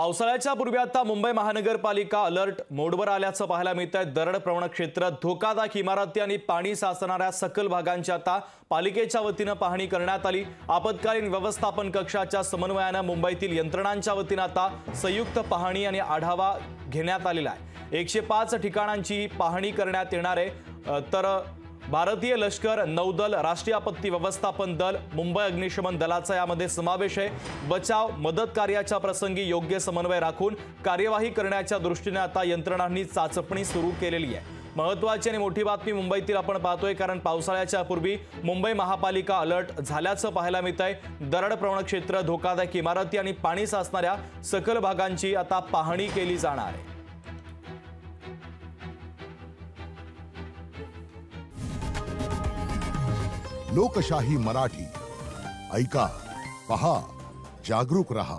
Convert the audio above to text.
पावसाळ्याच्या पूर्वी आता मुंबई महानगरपालिका अलर्ट मोडवर आल्याचं पाहायला मिळतंय। दरड प्रवण क्षेत्र, धोकादायक इमारती आणि पाणी साचणाऱ्या सखल भागांची आता पालिकेच्या वतीने पाहणी करण्यात आली। आपत्कालीन व्यवस्थापन कक्षाच्या समन्वयाने मुंबईतील यंत्रणांच्या वतीने आता संयुक्त पाहणी आणि आढावा घेण्यात आलेला आहे। 105 ठिकाणांची पाहणी करण्यात येणार आहे। तर भारतीय लष्कर, नौदल, राष्ट्रीय आपत्ती व्यवस्थापन दल, मुंबई अग्निशमन दलाचा यामध्ये समावेश आहे। बचाव मदत कार्याच्या प्रसंगी योग्य समन्वय राखून कार्यवाही करण्याच्या दृष्टीने आता यंत्रणांनी चाचपणी सुरू केलेली आहे। महत्त्वाची आणि मोठी बातमी मुंबईतील आपण पाहतोय, कारण पावसाळ्याच्या पूर्वी मुंबई महापालिका अलर्ट झाल्याचं पाहायला मिळतंय। दरड प्रवण क्षेत्र, धोकादायक इमारती आणि पाणी साचणाऱ्या सखल भागांची आता पाहणी केली जाणार आहे। लोकशाही मराठी ऐका, पहा, जागरूक रहा।